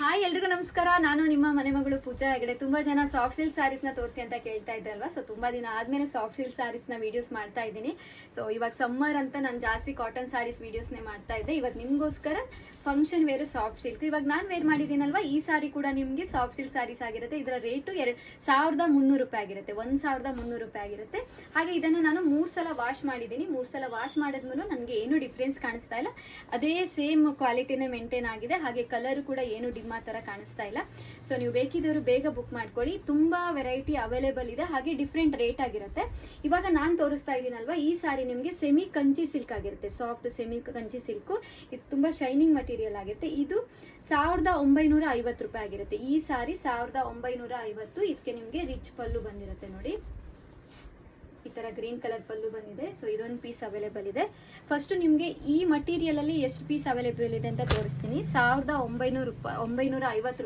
Hi ಎಲ್ರಿಗೂ ನಮಸ್ಕಾರ. ನಾನು ನಿಮ್ಮ ಮನೆ ಮಗಳು ಪೂಜಾ ಹೆಗಡೆ. ತುಂಬಾ ಜನ ಸಾಫ್ಟ್ ಸಿಲ್ಕ್ ಸ್ಯಾರೀಸ್ ನ ತೋರಿಸಿ ಅಂತ ಕೇಳ್ತಾ ಇದ್ರಲ್ವಾ. ಸೊ ತುಂಬಾ ದಿನ ಆದ್ಮೇಲೆ ಸಾಫ್ಟ್ ಸಿಲ್ಕ್ ಸ್ಯಾರೀಸ್ ನ ವಿಡಿಯೋಸ್ ಮಾಡ್ತಾ ಇದ್ದೀನಿ. ಸೊ ಇವಾಗ ಸಮ್ಮರ್ ಅಂತ ನಾನು ಜಾಸ್ತಿ ಕಾಟನ್ ಸ್ಯಾರೀಸ್ ವಿಡಿಯೋಸ್ ನೇ ಮಾಡ್ತಾ ಇದ್ದೆ. ಇವತ್ತು ನಿಮ್ಗೋಸ್ಕರ ಫಂಕ್ಷನ್ ವೇರ್ ಸಾಫ್ಟ್ ಸಿಲ್ಕ್. ಇವಾಗ ನಾನು ವೇರ್ ಮಾಡಿದ್ದೀನಲ್ವಾ, ಈ ಸಾರಿ ಕೂಡ ನಿಮ್ಗೆ ಸಾಫ್ಟ್ ಸಿಲ್ಕ್ ಸ್ಯಾರೀಸ್ ಆಗಿರುತ್ತೆ. ಇದರ ರೇಟು 1300 ರೂಪಾಯಿ ಆಗಿರುತ್ತೆ, 1300 ರೂಪಾಯಿ ಆಗಿರುತ್ತೆ. ಹಾಗೆ ಇದನ್ನು ನಾನು 3 ಸಲ ವಾಶ್ ಮಾಡಿದ್ದೀನಿ. 3 ಸಲ ವಾಶ್ ಮಾಡಿದ್ಮೇಲೆ ನನಗೆ ಏನು ಡಿಫ್ರೆನ್ಸ್ ಕಾಣಿಸ್ತಾ ಇಲ್ಲ. ಅದೇ ಸೇಮ್ ಕ್ವಾಲಿಟಿನೇ ಮೇಂಟೈನ್ ಆಗಿದೆ. ಹಾಗೆ ಕಲರ್ ಕೂಡ ಏನು ಡಿಮ್ ಆ ತರ ಕಾಣಿಸ್ತಾ ಇಲ್ಲ. ಸೊ ನೀವು ಬೇಕಿದ್ದವರು ಬೇಗ ಬುಕ್ ಮಾಡ್ಕೊಳ್ಳಿ. ತುಂಬಾ ವೆರೈಟಿ ಅವೈಲೇಬಲ್ ಇದೆ, ಹಾಗೆ ಡಿಫ್ರೆಂಟ್ ರೇಟ್ ಆಗಿರುತ್ತೆ. ಇವಾಗ ನಾನು ತೋರಿಸ್ತಾ ಇದ್ದೀನಲ್ವಾ, ಈ ಸಾರಿ ನಿಮ್ಗೆ ಸೆಮಿ ಕಂಚಿ ಸಿಲ್ಕ್ ಆಗಿರುತ್ತೆ. Soft semi Kanchi silk. ಇದು ತುಂಬಾ ಶೈನಿಂಗ್ ಮಟೀರಿಯಲ್ ಆಗಿರುತ್ತೆ. ಇದು 1950 ರೂಪಾಯಿ ಆಗಿರುತ್ತೆ. ಈ ಸಾರಿ 1950. ಇದಕ್ಕೆ ನಿಮ್ಗೆ ರಿಚ್ ಪಲ್ಲು ಬಂದಿರುತ್ತೆ ನೋಡಿ, ಈ ತರ ಗ್ರೀನ್ ಕಲರ್ ಪಲ್ಲು ಬಂದಿದೆ. ಸೊ ಇದೊಂದು ಪೀಸ್ ಅವೈಲೇಬಲ್ ಇದೆ. ಫಸ್ಟ್ ನಿಮ್ಗೆ ಈ ಮಟೀರಿಯಲ್ ಅಲ್ಲಿ ಎಷ್ಟು ಪೀಸ್ ಅವೈಲೇಬಲ್ ಇದೆ ಅಂತ ತೋರಿಸ್ತೀನಿ. 1950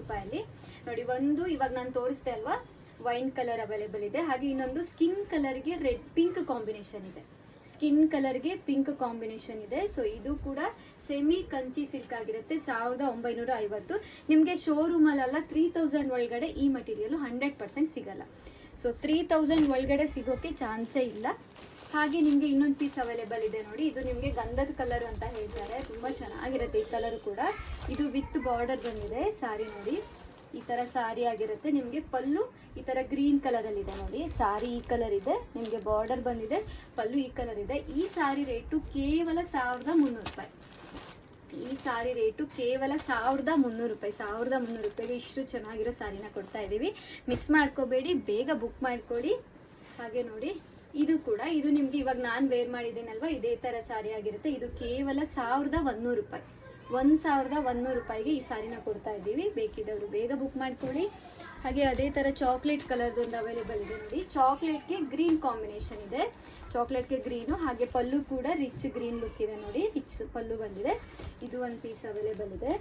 ರೂಪಾಯಲ್ಲಿ ನೋಡಿ. ಒಂದು ಇವಾಗ ನಾನು ತೋರಿಸ್ದೆ ಅಲ್ವಾ, ವೈನ್ ಕಲರ್ ಅವೈಲೇಬಲ್ ಇದೆ. ಹಾಗೆ ಇನ್ನೊಂದು ಸ್ಕಿನ್ ಕಲರ್ಗೆ ರೆಡ್ ಪಿಂಕ್ ಕಾಂಬಿನೇಷನ್ ಇದೆ. ಸ್ಕಿನ್ ಕಲರ್ಗೆ ಪಿಂಕ್ ಕಾಂಬಿನೇಷನ್ ಇದೆ. ಸೊ ಇದು ಕೂಡ ಸೆಮಿ ಕಂಚಿ ಸಿಲ್ಕ್ ಆಗಿರುತ್ತೆ. 1950. ನಿಮ್ಗೆ ಶೋರೂಮ್ ಅಲ್ಲ 3000 ಒಳಗಡೆ ಈ ಮಟೀರಿಯಲ್ 100% ಸಿಗಲ್ಲ. ಸೊ 3000 ಒಳಗಡೆ ಸಿಗೋಕೆ ಚಾನ್ಸೇ ಇಲ್ಲ. ಹಾಗೆ ನಿಮ್ಗೆ ಇನ್ನೊಂದು ಪೀಸ್ ಅವೈಲೇಬಲ್ ಇದೆ ನೋಡಿ. ಇದು ನಿಮ್ಗೆ ಗಂಧದ ಕಲರ್ ಅಂತ ಹೇಳ್ತಾರೆ. ತುಂಬಾ ಚೆನ್ನಾಗಿರುತ್ತೆ ಈ ಕಲರ್ ಕೂಡ. ಇದು ವಿತ್ ಬಾರ್ಡರ್ ಬಂದಿದೆ ಸಾರಿ ನೋಡಿ. ಈ ತರ ಸಾರಿ ಆಗಿರುತ್ತೆ. ನಿಮ್ಗೆ ಪಲ್ಲು ಈ ತರ ಗ್ರೀನ್ ಕಲರ್ ಅಲ್ಲಿ ಇದೆ ನೋಡಿ. ಸಾರಿ ಈ ಕಲರ್ ಇದೆ, ನಿಮ್ಗೆ ಬಾರ್ಡರ್ ಬಂದಿದೆ, ಪಲ್ಲು ಈ ಕಲರ್ ಇದೆ. ಈ ಸಾರಿ ರೇಟು ಕೇವಲ 1300 ರೂಪಾಯಿ. ಈ ಸಾರಿ ರೇಟು ಕೇವಲ 1300 ರೂಪಾಯಿ. 1300 ರೂಪಾಯಿಗೆ ಇಷ್ಟು ಚೆನ್ನಾಗಿರೋ ಸಾರಿನ ಕೊಡ್ತಾ ಇದೀವಿ. ಮಿಸ್ ಮಾಡ್ಕೋಬೇಡಿ, ಬೇಗ ಬುಕ್ ಮಾಡ್ಕೊಳ್ಳಿ. ಹಾಗೆ ನೋಡಿ, ಇದು ಕೂಡ ಇದು ನಿಮ್ಗೆ ಇವಾಗ ನಾನು ವೇರ್ ಮಾಡಿದ್ದೀನಲ್ವಾ, ಇದೇ ತರ ಸಾರಿ ಆಗಿರುತ್ತೆ. ಇದು ಕೇವಲ 1100 ರೂಪಾಯಿ. 1100 ರೂಪಾಯಿಗೆ ಈ ಸಾರಿನ ಕೊಡ್ತಾ ಇದ್ದೀವಿ. ಬೇಕಿದ್ದವರು ಬೇಗ ಬುಕ್ ಮಾಡ್ಕೊಳ್ಳಿ. ಹಾಗೆ ಅದೇ ತರ ಚಾಕ್ಲೇಟ್ ಕಲರ್ದು ಒಂದು ಅವೈಲೇಬಲ್ ಇದೆ ನೋಡಿ. ಚಾಕ್ಲೇಟ್ಗೆ ಗ್ರೀನ್ ಕಾಂಬಿನೇಷನ್ ಇದೆ. ಚಾಕ್ಲೇಟ್ಗೆ ಗ್ರೀನು, ಹಾಗೆ ಪಲ್ಲು ಕೂಡ ರಿಚ್ ಗ್ರೀನ್ ಲುಕ್ ಇದೆ ನೋಡಿ. ರಿಚ್ ಪಲ್ಲು ಬಂದಿದೆ. ಇದು ಒಂದು ಪೀಸ್ ಅವೈಲೇಬಲ್ ಇದೆ.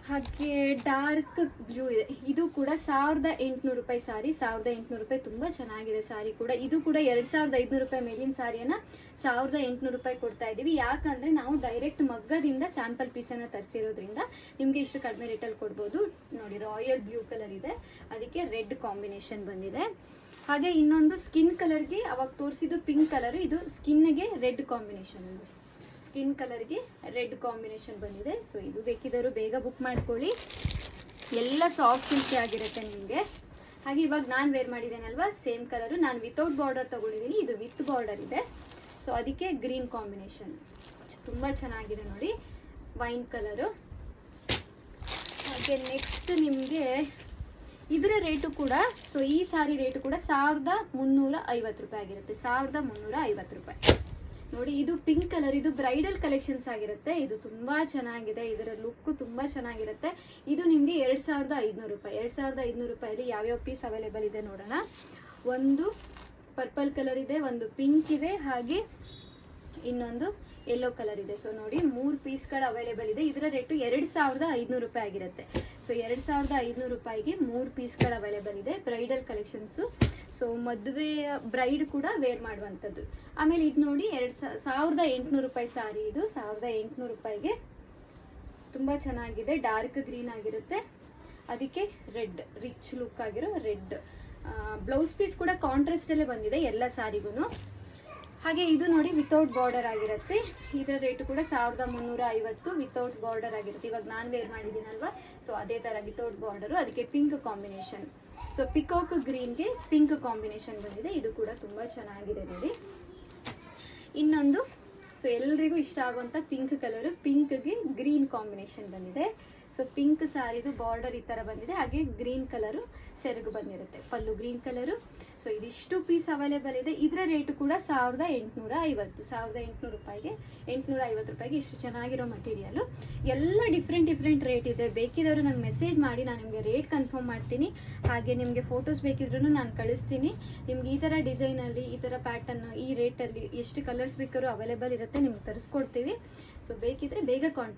ಹಾಗೆ ಡಾರ್ಕ್ ಬ್ಲೂ ಇದೆ. ಇದು ಕೂಡ 1800 ರೂಪಾಯಿ ಸಾರಿ. 1800 ರೂಪಾಯಿ. ತುಂಬಾ ಚೆನ್ನಾಗಿದೆ ಸಾರಿ ಕೂಡ. ಇದು ಕೂಡ 2500 ರೂಪಾಯಿ ಮೇಲಿನ ಸಾರಿಯನ್ನ 1800 ರೂಪಾಯಿ ಕೊಡ್ತಾ ಇದೀವಿ. ಯಾಕಂದ್ರೆ ನಾವು ಡೈರೆಕ್ಟ್ ಮಗ್ಗದಿಂದ ಸ್ಯಾಂಪಲ್ ಪೀಸನ್ನ ತರಿಸಿರೋದ್ರಿಂದ ನಿಮ್ಗೆ ಇಷ್ಟು ಕಡಿಮೆ ರೇಟಲ್ಲಿ ಕೊಡ್ಬೋದು ನೋಡಿ. ರಾಯಲ್ ಬ್ಲೂ ಕಲರ್ ಇದೆ, ಅದಕ್ಕೆ ರೆಡ್ ಕಾಂಬಿನೇಷನ್ ಬಂದಿದೆ. ಹಾಗೆ ಇನ್ನೊಂದು ಸ್ಕಿನ್ ಕಲರ್ಗೆ ಅವಾಗ ತೋರಿಸಿದ್ದು ಪಿಂಕ್ ಕಲರ್, ಇದು ಸ್ಕಿನ್ಗೆ ರೆಡ್ ಕಾಂಬಿನೇಷನ್ ಇದೆ. ಸ್ಕಿನ್ ಕಲರ್ಗೆ ರೆಡ್ ಕಾಂಬಿನೇಷನ್ ಬಂದಿದೆ. ಸೊ ಇದು ಬೇಕಿದ್ದವರು ಬೇಗ ಬುಕ್ ಮಾಡ್ಕೊಳ್ಳಿ. ಎಲ್ಲ ಸಾಫ್ಟ್ ಸಿಲ್ಕ್ ಆಗಿರುತ್ತೆ ನಿಮಗೆ. ಹಾಗೆ ಇವಾಗ ನಾನು ವೇರ್ ಮಾಡಿದ್ದೇನಲ್ವಾ, ಸೇಮ್ ಕಲರು. ನಾನು ವಿತೌಟ್ ಬಾರ್ಡರ್ ತಗೊಂಡಿದ್ದೀನಿ, ಇದು ವಿತ್ ಬಾರ್ಡರ್ ಇದೆ. ಸೊ ಅದಕ್ಕೆ ಗ್ರೀನ್ ಕಾಂಬಿನೇಷನ್ ತುಂಬಾ ಚೆನ್ನಾಗಿದೆ ನೋಡಿ, ವೈನ್ ಕಲರು. ಹಾಗೆ ನೆಕ್ಸ್ಟ್ ನಿಮಗೆ ಇದರ ರೇಟು ಕೂಡ, ಸೊ ಈ ಸಾರಿ ರೇಟು ಕೂಡ 1350 ರೂಪಾಯಿ ಆಗಿರುತ್ತೆ. 1350 ರೂಪಾಯಿ ನೋಡಿ. ಇದು ಪಿಂಕ್ ಕಲರ್, ಇದು ಬ್ರೈಡಲ್ ಕಲೆಕ್ಷನ್ಸ್ ಆಗಿರುತ್ತೆ. ಇದು ತುಂಬಾ ಚೆನ್ನಾಗಿದೆ, ಇದರ ಲುಕ್ ತುಂಬಾ ಚೆನ್ನಾಗಿರುತ್ತೆ. ಇದು ನಿಮ್ಗೆ 2500 ರೂಪಾಯಿ. 2500 ರೂಪಾಯಿಲಿ ಯಾವ್ಯಾವ ಪೀಸ್ ಅವೈಲೇಬಲ್ ಇದೆ ನೋಡೋಣ. ಒಂದು ಪರ್ಪಲ್ ಕಲರ್ ಇದೆ, ಒಂದು ಪಿಂಕ್ ಇದೆ, ಹಾಗೆ ಇನ್ನೊಂದು ಯೆಲ್ಲೋ ಕಲರ್ ಇದೆ. ಸೊ ನೋಡಿ, 3 ಪೀಸ್ಗಳು ಅವೈಲೇಬಲ್ ಇದೆ. ಇದರ ರೇಟು 2500 ರೂಪಾಯಿ ಆಗಿರುತ್ತೆ. ಸೊ 2500 ರೂಪಾಯಿಗೆ 3 ಪೀಸ್ಗಳು ಅವೈಲೇಬಲ್ ಇದೆ. Bridal collections. ಸೊ ಮದುವೆ ಬ್ರೈಡ್ ಕೂಡ ವೇರ್ ಮಾಡುವಂಥದ್ದು. ಆಮೇಲೆ ಇದು ನೋಡಿ, 1800 ರೂಪಾಯಿ ಸಾರಿ. ಇದು 1800 ರೂಪಾಯಿಗೆ ತುಂಬಾ ಚೆನ್ನಾಗಿದೆ. ಡಾರ್ಕ್ ಗ್ರೀನ್ ಆಗಿರುತ್ತೆ, ಅದಕ್ಕೆ ರೆಡ್ ರಿಚ್ ಲುಕ್ ಆಗಿರೋ ರೆಡ್. ಬ್ಲೌಸ್ ಪೀಸ್ ಕೂಡ ಕಾಂಟ್ರಾಸ್ಟ್ ಅಲ್ಲೇ ಬಂದಿದೆ ಎಲ್ಲ ಸಾರಿಗೂ. ಹಾಗೆ ಇದು ನೋಡಿ, ವಿತೌಟ್ ಬಾರ್ಡರ್ ಆಗಿರುತ್ತೆ. ಇದರ ರೇಟು ಕೂಡ 1350 ವಿತೌಟ್ ಬಾರ್ಡರ್ ಆಗಿರುತ್ತೆ. ಇವಾಗ ನಾನು ವೇರ್ ಮಾಡಿದ್ದೀನಲ್ವಾ, ಸೊ ಅದೇ ತರ ವಿತೌಟ್ ಬಾರ್ಡರು, ಅದಕ್ಕೆ ಪಿಂಕ್ ಕಾಂಬಿನೇಷನ್. ಸೊ ಪಿಕಾಕ್ ಗ್ರೀನ್ಗೆ ಪಿಂಕ್ ಕಾಂಬಿನೇಷನ್ ಬಂದಿದೆ. ಇದು ಕೂಡ ತುಂಬಾ ಚೆನ್ನಾಗಿದೆ ನೋಡಿ. ಇನ್ನೊಂದು, ಸೊ ಎಲ್ರಿಗೂ ಇಷ್ಟ ಆಗುವಂತ ಪಿಂಕ್ ಕಲರ್, ಪಿಂಕ್ಗೆ ಗ್ರೀನ್ ಕಾಂಬಿನೇಷನ್ ಬಂದಿದೆ. ಸೊ ಪಿಂಕ್ ಸಾರಿದು ಬಾರ್ಡರ್ ಈ ತರ ಬಂದಿದೆ. ಹಾಗೆ ಗ್ರೀನ್ ಕಲರು ಸೆರಗು ಬಂದಿರುತ್ತೆ, ಪಲ್ಲು ಗ್ರೀನ್ ಕಲರು. ಸೊ ಇದಿಷ್ಟು ಪೀಸ್ ಅವೈಲೇಬಲ್ ಇದೆ. ಇದರ ರೇಟು ಕೂಡ 1850. 1800 ರೂಪಾಯಿಗೆ 850 ರೂಪಾಯಿಗೆ ಇಷ್ಟು ಚೆನ್ನಾಗಿರೋ ಮಟೀರಿಯಲ್. ಎಲ್ಲ ಡಿಫ್ರೆಂಟ್ ರೇಟ್ ಇದೆ. ಬೇಕಿದ್ದವರು ನನಗೆ ಮೆಸೇಜ್ ಮಾಡಿ, ನಾನು ನಿಮಗೆ ರೇಟ್ ಕನ್ಫರ್ಮ್ ಮಾಡ್ತೀನಿ. ಹಾಗೆ ನಿಮಗೆ ಫೋಟೋಸ್ ಬೇಕಿದ್ರೂ ನಾನು ಕಳಿಸ್ತೀನಿ. ನಿಮ್ಗೆ ಈ ಥರ ಡಿಸೈನಲ್ಲಿ, ಈ ಥರ ಪ್ಯಾಟರ್ನ್, ಈ ರೇಟಲ್ಲಿ ಎಷ್ಟು ಕಲರ್ಸ್ ಬೇಕಾದ್ರೂ ಅವೈಲೇಬಲ್ ಇರುತ್ತೆ, ನಿಮ್ಗೆ ತರಿಸ್ಕೊಡ್ತೀವಿ. ಸೊ ಬೇಕಿದ್ರೆ ಬೇಗ ಕಾಂಟ್ಯಾಕ್ಟ್